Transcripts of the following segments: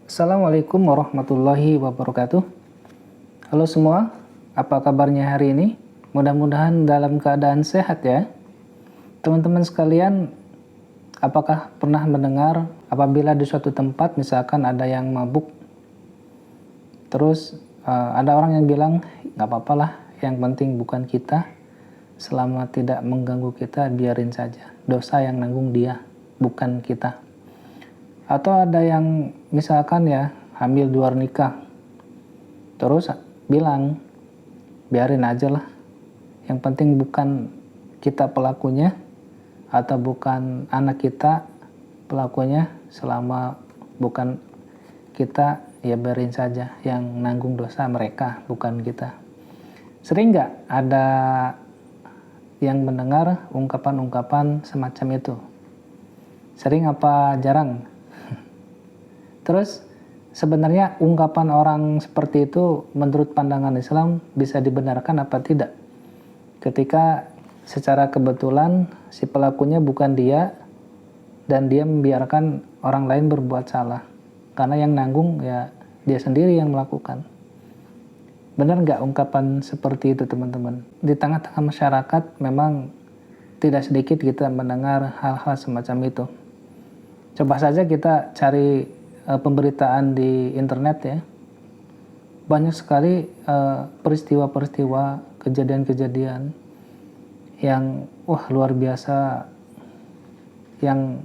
Assalamualaikum warahmatullahi wabarakatuh. Halo semua, apa kabarnya hari ini? Mudah-mudahan dalam keadaan sehat ya. Teman-teman sekalian, apakah pernah mendengar apabila di suatu tempat misalkan ada yang mabuk, terus ada orang yang bilang, nggak apa-apa lah, yang penting bukan kita, selama tidak mengganggu kita biarin saja, dosa yang nanggung dia, bukan kita. Atau ada yang misalkan ya hamil di luar nikah, terus bilang biarin aja lah, yang penting bukan kita pelakunya atau bukan anak kita pelakunya, selama bukan kita ya biarin saja, yang nanggung dosa mereka bukan kita. Sering nggak ada yang mendengar ungkapan-ungkapan semacam itu? Sering apa jarang? Terus sebenarnya ungkapan orang seperti itu menurut pandangan Islam bisa dibenarkan apa tidak? Ketika secara kebetulan si pelakunya bukan dia dan dia membiarkan orang lain berbuat salah. Karena yang nanggung ya dia sendiri yang melakukan. Benar nggak ungkapan seperti itu teman-teman? Di tengah-tengah masyarakat memang tidak sedikit kita mendengar hal-hal semacam itu. Coba saja kita cari pemberitaan di internet ya, banyak sekali peristiwa-peristiwa, kejadian-kejadian yang luar biasa, yang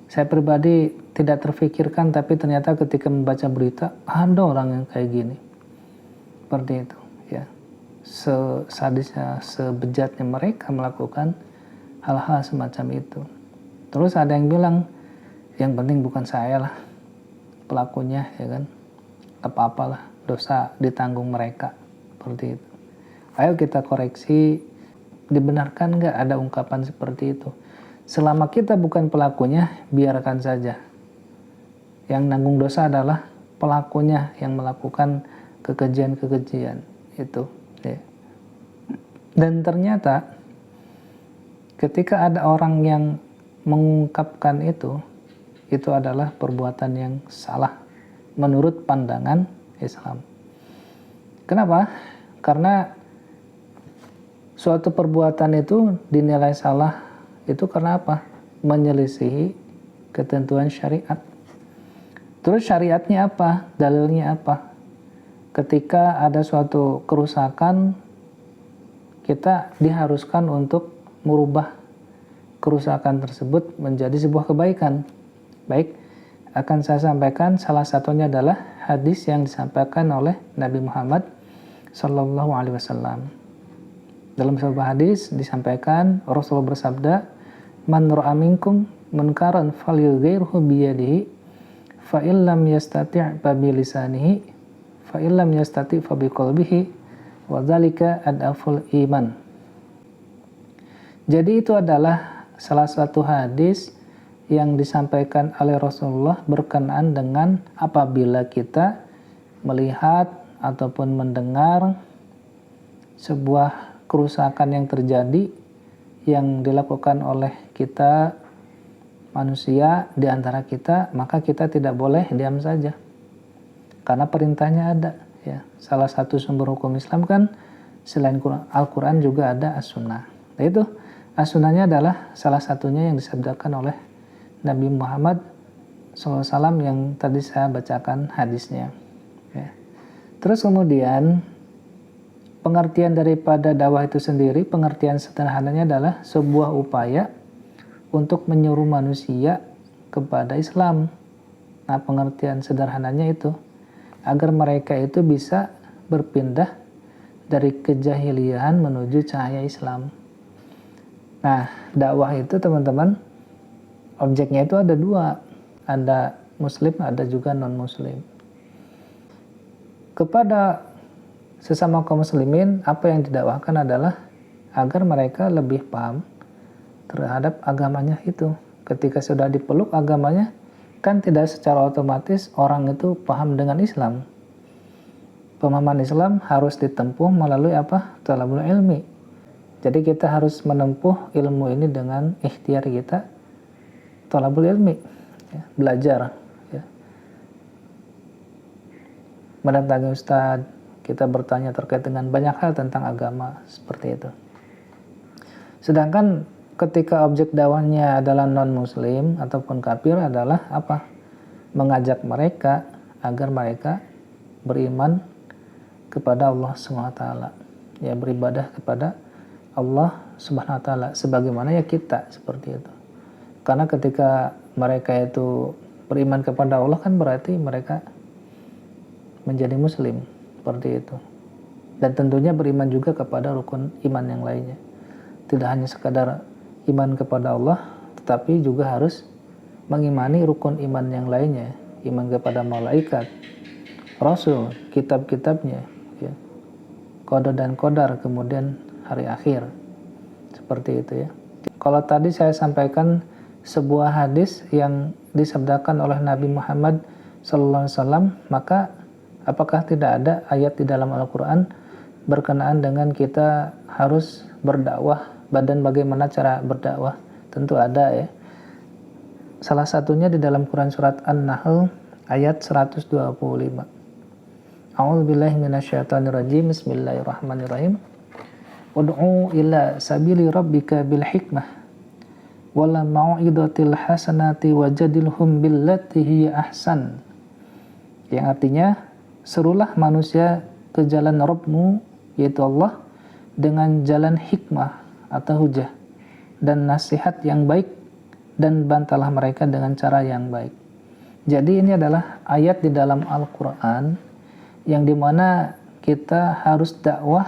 saya pribadi tidak terfikirkan, tapi ternyata ketika membaca berita ada orang yang kayak gini, seperti itu ya, sesadisnya, sebejatnya mereka melakukan hal-hal semacam itu. Terus ada yang bilang yang penting bukan saya lah pelakunya, ya kan, apa-apalah, dosa ditanggung mereka, seperti itu. Ayo kita koreksi, dibenarkan nggak ada ungkapan seperti itu? Selama kita bukan pelakunya, biarkan saja. Yang nanggung dosa adalah pelakunya yang melakukan kekejian-kekejian itu ya. Dan ternyata ketika ada orang yang mengungkapkan itu adalah perbuatan yang salah menurut pandangan Islam. Kenapa? Karena suatu perbuatan itu dinilai salah itu karena apa? Menyelisihi ketentuan syariat. Terus syariatnya apa? Dalilnya apa? Ketika ada suatu kerusakan, kita diharuskan untuk merubah kerusakan tersebut menjadi sebuah kebaikan. Baik, akan saya sampaikan salah satunya adalah hadis yang disampaikan oleh Nabi Muhammad Sallallahu Alaihi Wasallam. Dalam sebuah hadis disampaikan Rasulullah bersabda, "Man ra'a minkum munkaran falyughayyirhu biyadihi, fa illam yastati' fa bilisanihi, fa illam yastati' fa biqalbihi, wa dzalika adaful iman." Jadi itu adalah salah satu hadis yang disampaikan oleh Rasulullah berkenaan dengan apabila kita melihat ataupun mendengar sebuah kerusakan yang terjadi yang dilakukan oleh kita manusia di antara kita, maka kita tidak boleh diam saja. Karena perintahnya ada ya. Salah satu sumber hukum Islam kan selain Al-Qur'an juga ada As-Sunnah. Nah itu As-Sunnahnya adalah salah satunya yang disabdakan oleh Nabi Muhammad SAW yang tadi saya bacakan hadisnya ya. Terus kemudian pengertian daripada dakwah itu sendiri, pengertian sederhananya adalah sebuah upaya untuk menyuruh manusia kepada Islam. Nah pengertian sederhananya itu agar mereka itu bisa berpindah dari kejahilian menuju cahaya Islam. Nah dakwah itu teman-teman, objeknya itu ada dua, ada muslim, ada juga non-muslim. Kepada sesama kaum muslimin, apa yang didakwahkan adalah agar mereka lebih paham terhadap agamanya itu. Ketika sudah dipeluk agamanya, kan tidak secara otomatis orang itu paham dengan Islam. Pemahaman Islam harus ditempuh melalui apa? Thalabul ilmi. Jadi kita harus menempuh ilmu ini dengan ikhtiar kita, thalabul ilmi ya, belajar ya. mendatangi ustadz, kita bertanya terkait dengan banyak hal tentang agama, seperti itu. Sedangkan ketika objek dakwahnya adalah non-muslim ataupun kafir adalah apa? Mengajak mereka agar mereka beriman kepada Allah SWT, ya, beribadah kepada Allah Subhanahu wa taala sebagaimana ya kita, seperti itu. Karena ketika mereka itu beriman kepada Allah kan berarti mereka menjadi muslim, seperti itu. Dan tentunya beriman juga kepada rukun iman yang lainnya. Tidak hanya sekadar iman kepada Allah, tetapi juga harus mengimani rukun iman yang lainnya, iman kepada malaikat, rasul, kitab-kitabnya, ya, qada dan qadar, kemudian hari akhir, seperti itu ya. Kalau tadi saya sampaikan sebuah hadis yang disabdakan oleh Nabi Muhammad SAW, maka apakah tidak ada ayat di dalam Al-Quran berkenaan dengan kita harus berdakwah dan bagaimana cara berdakwah? Tentu ada ya. Salah satunya di dalam Quran surat An-Nahl ayat 125. A'udzubillahi minasyaitonirrajim. Bismillahirrahmanirrahim. Ud'u ila sabili rabbika bil hikmah wala mau'idatil hasanati wajadilhum billati hiya ahsan. Yang artinya, serulah manusia ke jalan Rabbmu, yaitu Allah, dengan jalan hikmah atau hujah dan nasihat yang baik, dan bantalah mereka dengan cara yang baik. Jadi ini adalah ayat di dalam Al-Quran yang dimana kita harus dakwah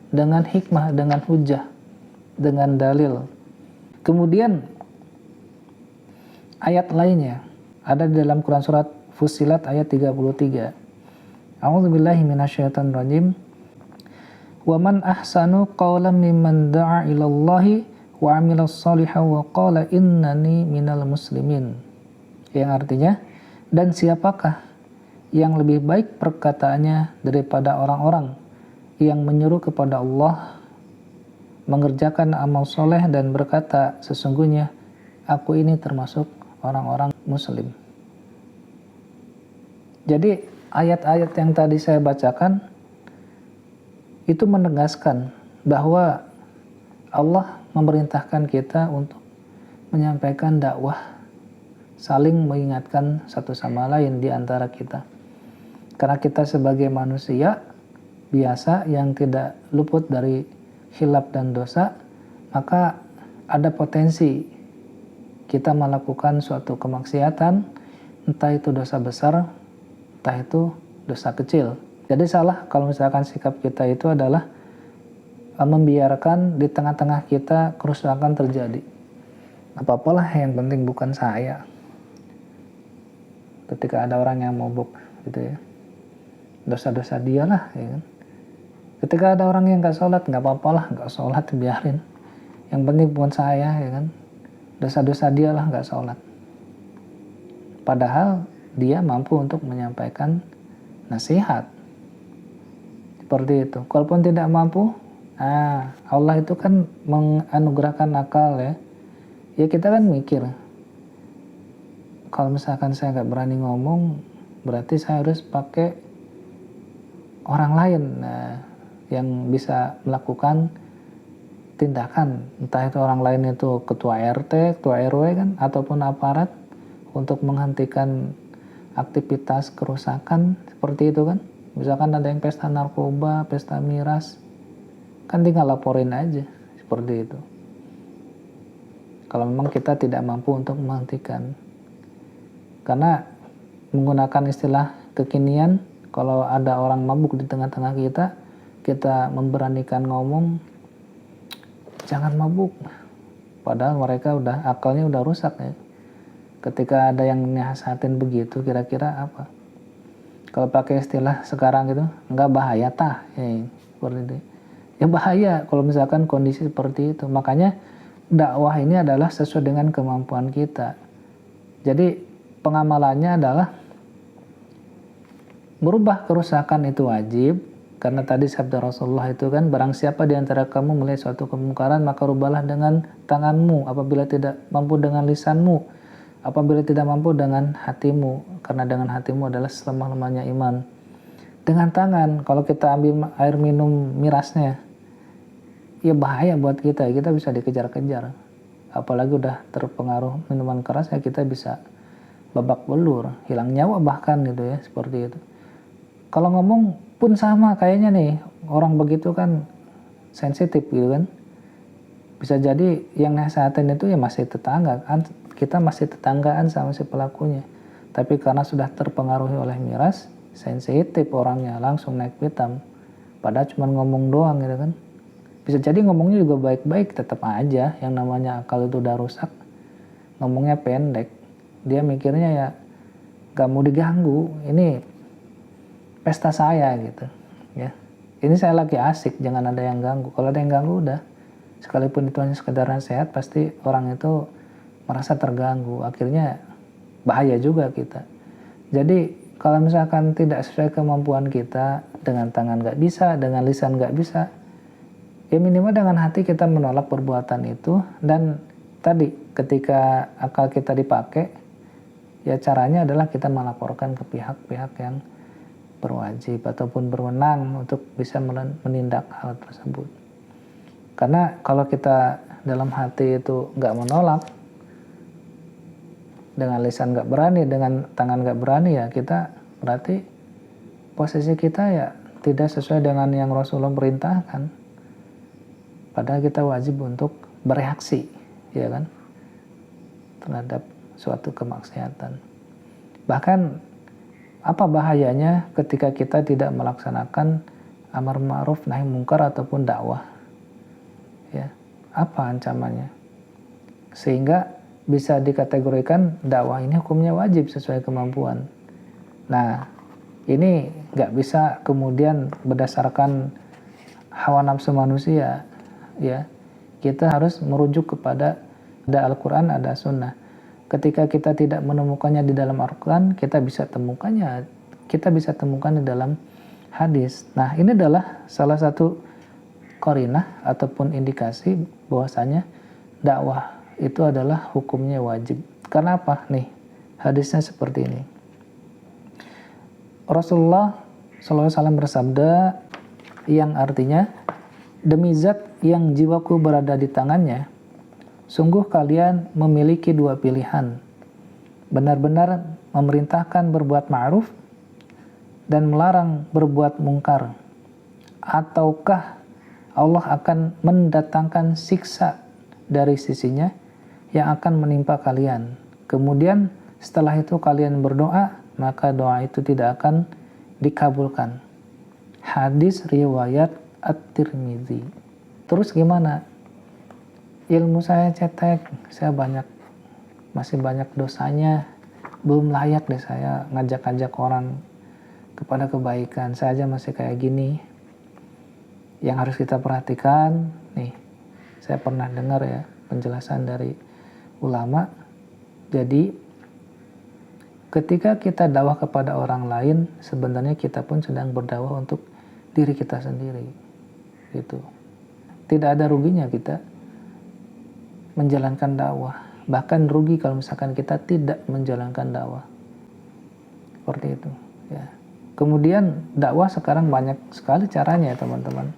dengan hikmah, dengan hujah, dengan dalil. Kemudian ayat lainnya ada di dalam Quran surat Fussilat ayat 33. A'udzubillahi minasyaitonirrajim. Wa man ahsanu qawlan mimman da'a ilallahi wa 'amilas shalihan wa qala innani minal muslimin. Yang artinya, dan siapakah yang lebih baik perkataannya daripada orang-orang yang menyeru kepada Allah, mengerjakan amal soleh dan berkata, sesungguhnya aku ini termasuk orang-orang muslim. Jadi ayat-ayat yang tadi saya bacakan itu menegaskan bahwa Allah memerintahkan kita untuk menyampaikan dakwah, saling mengingatkan satu sama lain di antara kita. Karena kita sebagai manusia biasa yang tidak luput dari khilaf dan dosa, maka ada potensi kita melakukan suatu kemaksiatan, entah itu dosa besar, entah itu dosa kecil. Jadi salah kalau misalkan sikap kita itu adalah membiarkan di tengah-tengah kita kerusakan terjadi. Apa-apalah, yang penting bukan saya. Ketika ada orang yang mabuk gitu ya, dosa-dosa dialah, ya kan. Ketika ada orang yang gak sholat, gak apa-apalah, gak sholat, biarin. Yang penting bukan saya, ya kan. Dosa-dosa dialah gak sholat. Padahal dia mampu untuk menyampaikan nasihat. Seperti itu. Kalaupun tidak mampu, Allah itu kan menganugerahkan akal ya. Ya kita kan mikir, kalau misalkan saya gak berani ngomong, berarti saya harus pakai orang lain yang bisa melakukan tindakan, entah itu orang lain itu ketua RT, ketua RW kan, ataupun aparat, untuk menghentikan aktivitas kerusakan seperti itu kan. Misalkan ada yang pesta narkoba, pesta miras, kan tinggal laporin aja, seperti itu. Kalau memang kita tidak mampu untuk menghentikan. Karena menggunakan istilah kekinian, kalau ada orang mabuk di tengah-tengah kita memberanikan ngomong, jangan mabuk. Padahal mereka akalnya udah rusak ya. Ketika ada yang nasihatin begitu, kira-kira apa? Kalau pakai istilah sekarang gitu, enggak bahaya tah? Seperti itu. Ya bahaya kalau misalkan kondisi seperti itu. Makanya dakwah ini adalah sesuai dengan kemampuan kita. Jadi pengamalannya adalah merubah kerusakan itu wajib. Karena tadi sabda Rasulullah itu kan, barang siapa di antara kamu melihat suatu kemungkaran, maka rubahlah dengan tanganmu, apabila tidak mampu dengan lisanmu, apabila tidak mampu dengan hatimu, karena dengan hatimu adalah selemah-lemahnya iman. dengan tangan. Kalau kita ambil air minum mirasnya, ya bahaya buat kita bisa dikejar-kejar. Apalagi udah terpengaruh minuman keras, ya kita bisa babak belur, hilang nyawa bahkan gitu ya, seperti itu. Kalau ngomong pun sama kayaknya nih, orang begitu kan sensitif gitu kan. Bisa jadi yang nasehatin itu ya masih tetangga, kita masih tetanggaan sama si pelakunya. Tapi karena sudah terpengaruhi oleh miras, sensitif orangnya, langsung naik pitam. Padahal cuma ngomong doang gitu kan. Bisa jadi ngomongnya juga baik-baik, tetap aja yang namanya akal itu udah rusak. Ngomongnya pendek, dia mikirnya ya gak mau diganggu, ini pesta saya gitu ya. Ini saya lagi asik, jangan ada yang ganggu. Kalau ada yang ganggu udah, sekalipun itu hanya sekedar nasihat, pasti orang itu merasa terganggu, akhirnya bahaya juga kita. Jadi kalau misalkan tidak sesuai kemampuan kita, dengan tangan gak bisa, dengan lisan gak bisa, ya minimal dengan hati kita menolak perbuatan itu. Dan tadi ketika akal kita dipakai, ya caranya adalah kita melaporkan ke pihak-pihak yang berwajib ataupun berwenang untuk bisa menindak hal tersebut. Karena kalau kita dalam hati itu nggak menolak, dengan lisan nggak berani, dengan tangan nggak berani, ya kita berarti posisi kita ya tidak sesuai dengan yang Rasulullah perintahkan. Padahal kita wajib untuk bereaksi, ya kan, terhadap suatu kemaksiatan. Bahkan apa bahayanya ketika kita tidak melaksanakan amar ma'ruf nahi mungkar ataupun dakwah? Ya, apa ancamannya? Sehingga bisa dikategorikan dakwah ini hukumnya wajib sesuai kemampuan. Nah, ini nggak bisa kemudian berdasarkan hawa nafsu manusia, ya. Kita harus merujuk kepada ada Al-Quran, ada Sunnah. Ketika kita tidak menemukannya di dalam Al-Quran, kita bisa temukannya di dalam hadis. Nah, ini adalah salah satu qarinah ataupun indikasi bahwasanya dakwah itu adalah hukumnya wajib. Karena apa? Nih, hadisnya seperti ini. Rasulullah SAW bersabda yang artinya, demi zat yang jiwaku berada di tangannya, sungguh kalian memiliki dua pilihan, benar-benar memerintahkan berbuat ma'ruf dan melarang berbuat mungkar, ataukah Allah akan mendatangkan siksa dari sisinya yang akan menimpa kalian. Kemudian setelah itu kalian berdoa, maka doa itu tidak akan dikabulkan. Hadis riwayat At-Tirmidzi. Terus gimana? Ilmu saya cetek, saya masih banyak dosanya, belum layak deh saya ngajak-ngajak orang kepada kebaikan. Saya aja masih kayak gini. Yang harus kita perhatikan, nih, saya pernah dengar ya penjelasan dari ulama. Jadi, ketika kita dakwah kepada orang lain, sebenarnya kita pun sedang berdakwah untuk diri kita sendiri. Gitu. Tidak ada ruginya kita menjalankan dakwah. Bahkan rugi kalau misalkan kita tidak menjalankan dakwah. Seperti itu. Ya. Kemudian dakwah sekarang banyak sekali caranya ya teman-teman.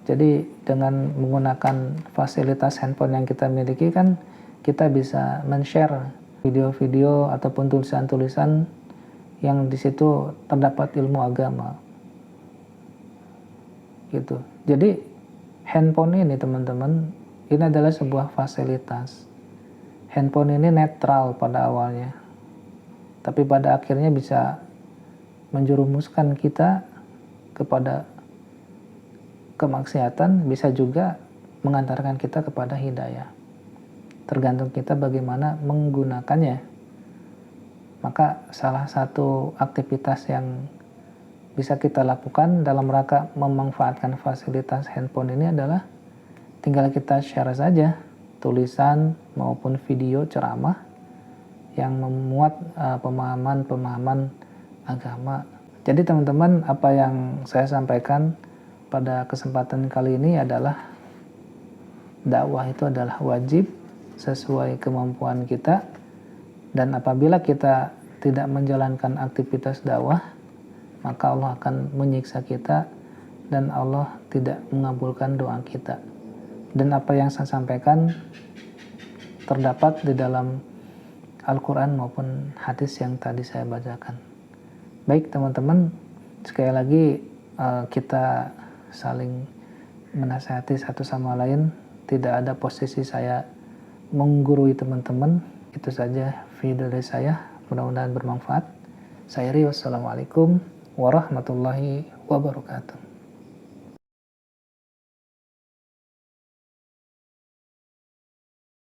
Jadi dengan menggunakan fasilitas handphone yang kita miliki kan, kita bisa men-share video-video ataupun tulisan-tulisan yang di situ terdapat ilmu agama. Gitu. Jadi handphone ini teman-teman, ini adalah sebuah fasilitas. Handphone ini netral pada awalnya, tapi pada akhirnya bisa menjerumuskan kita kepada kemaksiatan, bisa juga mengantarkan kita kepada hidayah. Tergantung kita bagaimana menggunakannya. Maka salah satu aktivitas yang bisa kita lakukan dalam rangka memanfaatkan fasilitas handphone ini adalah tinggal kita share saja tulisan maupun video ceramah yang memuat pemahaman-pemahaman agama. Jadi teman-teman, apa yang saya sampaikan pada kesempatan kali ini adalah dakwah itu adalah wajib sesuai kemampuan kita, dan apabila kita tidak menjalankan aktivitas dakwah, maka Allah akan menyiksa kita dan Allah tidak mengabulkan doa kita. Dan apa yang saya sampaikan terdapat di dalam Al-Quran maupun hadis yang tadi saya bacakan. Baik teman-teman, sekali lagi kita saling menasihati satu sama lain. Tidak ada posisi saya menggurui teman-teman. Itu saja video dari saya, mudah-mudahan bermanfaat. Saya Rio, wassalamualaikum warahmatullahi wabarakatuh.